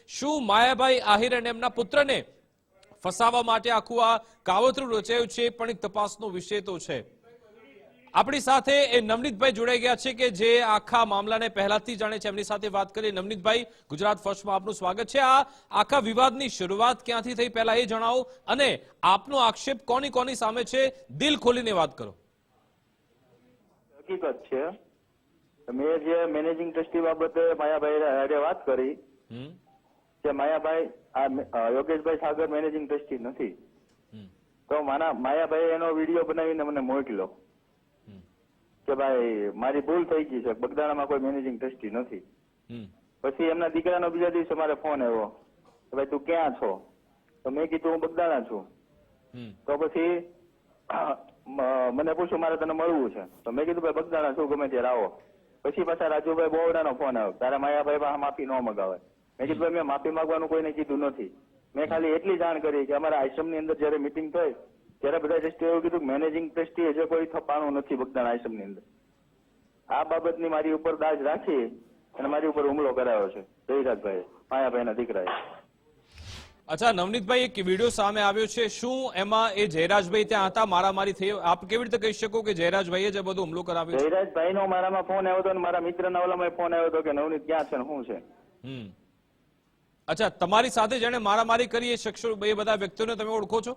શું માયાભાઈ આહિર અને એમના પુત્રને ફસાવવા માટે આખું આ કાવતરું રચાયું છે, પણ એક તપાસનો વિષય તો છે। આપણી સાથે એ નવનીતભાઈ જોડાઈ ગયા છે કે જે આખા મામલાને પહેલાથી જાણે છે, એમની સાથે વાત કરીએ। નવનીતભાઈ, ગુજરાત ફર્સ્ટમાં આપનું સ્વાગત છે। આ આખા વિવાદની શરૂઆત ક્યાંથી થઈ, પહેલા એ જણાવો, અને આપનો આક્ષેપ કોની કોની સામે છે, દિલ ખોલીને વાત કરો। હકીકત છે, મેં જે મેનેજિંગ ટ્રસ્ટી બાબતે માયાભાઈ હારે વાત કરી કે માયાભાઈ યોગેશભાઈ સાગર મેનેજિંગ ટ્રસ્ટી નથી, તો માયાભાઈ એનો વિડીયો બનાવીને મને મોકલ્યો કે ભાઈ મારી ભૂલ થઈ ગઈ છે, બગદાણામાં કોઈ મેનેજિંગ ટ્રસ્ટી નથી। પછી એમના દીકરાનો બીજા દિવસે મારે ફોન આવ્યો કે ભાઈ તું ક્યાં છો, તો મેં કીધું હું બગદાણા છું। તો પછી મને પૂછ્યું મારે તને મળવું છે, તો મેં કીધું ભાઈ બગદાણા છું, ગમે ત્યારે આવો। પછી પાછા રાજુભાઈ બોવડાનો ફોન આવ્યો, તારે માયાભાઈ પાસે માફી ન મગાવે। મેં કીધું ભાઈ મેં માફી માંગવાનું કોઈને કીધું નથી, મેં ખાલી એટલી જાણ કરી કે અમારા આશ્રમની અંદર જયારે મિટિંગ થઈ ત્યારે બધા ટ્રસ્ટીઓ એવું કીધું મેનેજિંગ ટ્રસ્ટી હજુ કોઈ થપાણું નથી બગદાણા આશ્રમની અંદર। આ બાબતની મારી ઉપર દાજ રાખી અને મારી ઉપર હુમલો કરાયો છે જયરાજભાઈ, માયાભાઈના દીકરાએ। અચ્છા નવનીતભાઈ, એક વિડીયો સામે આવ્યો છે, શું એમાં એ જયરાજભાઈ ત્યાં હતા, મારામારી થઈ, આપ કેવી રીતે કહી શકો કે જયરાજભાઈએ જ બધો હુમલો કરાવ્યો? જયરાજભાઈનો મારામાં ફોન આવ્યો હતો અને મારા મિત્રના ઓલામાં ફોન આવ્યો હતો કે નવનીત ક્યાં છે ને શું છે। અચ્છા, તમારી સાથે જેને મારામારી કરી એ શખ્સો, એ બધા વ્યક્તિઓને તમે ઓળખો છો?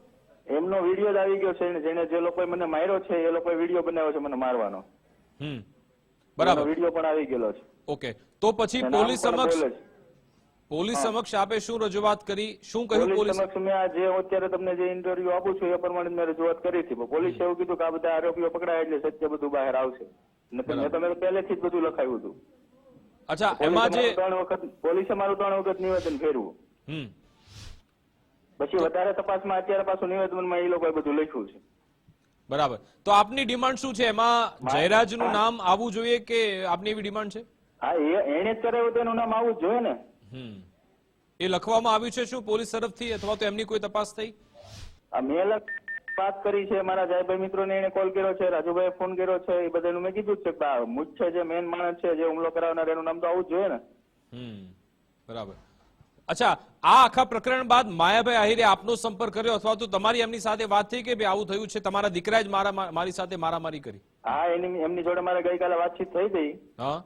એમનો વિડીયો જ આવી ગયો છે, જેને જે લોકોએ મને માર્યો છે એ લોકોએ વિડીયો બનાવ્યો છે મને મારવાનો। બરાબર, વિડીયો પણ આવી ગયેલો છે। ઓકે, તો પછી પોલીસ સમક્ષ આપે શું રજૂઆત કરી, શું કહ્યું પોલીસ સમક્ષ? મેં જે અત્યારે તમને જે ઇન્ટરવ્યુ આપું છું એ પ્રમાણે મેં રજૂઆત કરી હતી, પોલીસે એવું કીધું કે આ બધા આરોપીઓ પકડાય એટલે સત્ય બધું બહાર આવશે, મેં તમે પહેલેથી જ બધું લખાયું હતું। અચ્છા, એમાં જે પોલીસે મારું 3 વખત નિવેદન ફેરવું, પછી વધારે તપાસમાં અત્યારે પાછું નિવેદનમાં એ લોકોએ બધું લખ્યું છે। બરાબર, તો આપની ડિમાન્ડ શું છે? એમાં જયરાજનું નામ આવવું જોઈએ કે આપની એવી ડિમાન્ડ છે? હા, એને જ કરાવ્યું તો એનું નામ આવવું જ જોઈએ ને। એ લખવામાં આવ્યું છે શું પોલીસ તરફથી, અથવા તો એમની કોઈ તપાસ થઈ? મેં વાત કરી છે, મારા જયભાઈ મિત્રોને એને કોલ કર્યો છે, રાજુભાઈ ફોન કર્યો છે, એ બધાનું મેં કીધું છે કે મુખ્ય જે મેન માણસ છે, જે હુમલો કરાવનાર, એનું નામ તો આવવું જ જોઈએ ને। બરાબર। અચ્છા, આ આખા પ્રકરણ બાદ માયાભાઈ આહિરે આપનો સંપર્ક કર્યો, અથવા તો તમારી એમની સાથે વાત થઈ કે ભાઈ આવું થયું છે, તમારા દીકરાએ જ મારી સાથે મારામારી કરી? હા, એમની જોડે મારે ગઈકાલે વાતચીત થઈ હતી। હા,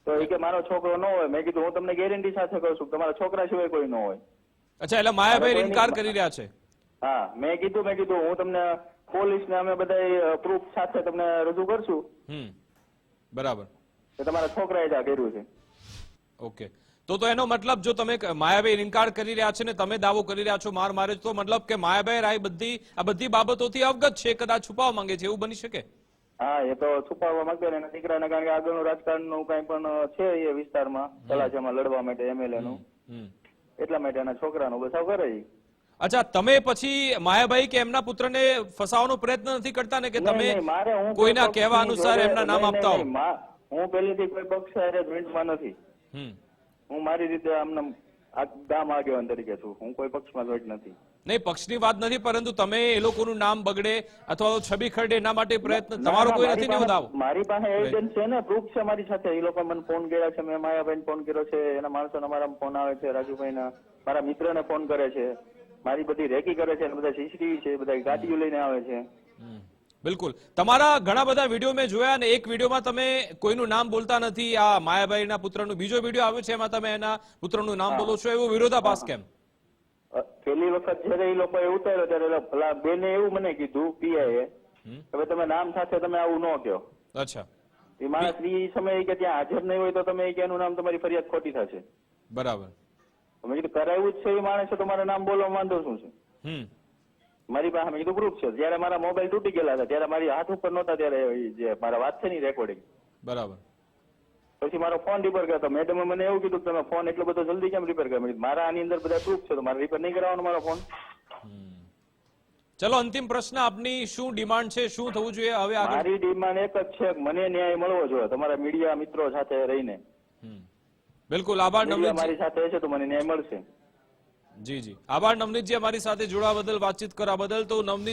તો એ કે મારો છોકરો ન હોય। મેં કીધું હું તમને ગેરંટી સાથે કહું છું તમારા છોકરા સિવાય કોઈ ન હોય। અચ્છા, એટલે માયાભાઈ ઇનકાર કરી રહ્યા છે? હા, મેં કીધું હું તમને પોલીસને અમે બધા પ્રૂફ સાથે તમને રજૂ કરશું। બરાબર, તમારા છોકરાએ જ આ કર્યું છે। ઓકે, તો એનો મતલબ જો તમે માયાભાઈ ઇનકાર કરી રહ્યા છે ને તમે દાવો કરી રહ્યા છો માર મારે, તો મતલબ કે માયાભાઈ આ બધી બાબતોથી અવગત છે, કદાચ છુપાવવા માંગે છે, એવું બની શકે? હા, એ તો છુપાવવા માંગતો એના દીકરાને, કારણ કે આગળનું રાજકારણનું કઈ પણ છે એ વિસ્તારમાં તલાજામાં લડવા માટે એમએલએ નું, એટલા માટે એના છોકરાનો બચાવ કરે। અચ્છા, તમે પછી માયાભાઈ કે એમના પુત્રને ફસાવવાનો પ્રયત્ન નથી કરતા ને, કે તમે કોઈના કહેવા અનુસાર એમના નામ આપતા હો? હું પહેલેથી કોઈ પક્ષ સાથે જોઈન્ટમાં નથી, હું મારી રીતે આમને ગામ આગેવાન તરીકે છું, હું કોઈ પક્ષમાં જોઈન્ટ નથી। નહીં, પક્ષની વાત નથી, પરંતુ તમે એ લોકોનું નામ બગડે અથવા તો છબી ખરડે એના માટે પ્રયત્ન તમારો કોઈ નથી ને દાવો? મારી પાસે એવિડન્સ છે ને, પ્રૂફ છે મારી સાથે। એ લોકો મને ફોન કર્યા છે, મેં માયાભાઈને ફોન કર્યો છે, એના માણસોને મારા ફોન આવે છે, રાજુભાઈના, મારા મિત્રને ફોન કરે છે, મારી બધી રેકી કરે છે, બધા સીસીટીવી છે, બધા ગાડીઓ લઈને આવે છે। બિલકુલ, તમારા ઘણા બધા વિડીયો મેં જોયા, અને એક વિડીયોમાં તમે કોઈનું નામ બોલતા નથી, આ માયાભાઈના પુત્રનું બીજો વિડીયો આવ્યો છે, એમાં તમે એના પુત્રનું નામ બોલો છો, એવો વિરોધાભાસ કેમ? પેલી વખત જયારે એ લોકો ઉતાર્યો ત્યારે બેને એવું મને કીધું, પીઆઈએ, હવે તમે નામ સાથે તમે આવું ન કહો। અચ્છા, એ માણસ એ સમયે કે ત્યાં હાજર નહીં હોય તો તમે એનું નામ, તમારી ફરિયાદ ખોટી થશે। બરાબર, મેં કીધું કરાવ્યું જ છે એ માણસે, તમારે નામ બોલવા વાંધો શું છે? મારી પાસે મેં કીધું પ્રૂફ છે। જયારે મારા મોબાઈલ તૂટી ગયેલા હતા ત્યારે મારી હાથ ઉપર નહોતા, ત્યારે જે મારા વાત છે ને રેકોર્ડિંગ, બરાબર, પછી મારો ફોન રિપેર કર્યો, મેડમે મને એવું કીધું કે તમે ફોન એટલો બધો જલ્દી કેમ રિપેર કર્યો? મારા આની અંદર બધા પ્રૂફ છે, તો મારે રિપેર નહીં કરાવવાનો મારો ફોન। ચલો, અંતિમ પ્રશ્ન, આપની શું ડિમાન્ડ છે, શું થવું જોઈએ હવે આગળ? મારી ડિમાન્ડ એક જ છે કે મને ન્યાય મળવો જોઈએ, તમારા મીડિયા મિત્રો સાથે રહીને। બિલકુલ, આભાર નવનીત, મારી સાથે હશે તો મને ન્યાય મળશે। જી જી, આભાર નવનીતજી, અમારી સાથે જોડાવા બદલ, વાતચીત કરવા બદલ। તો નવનીત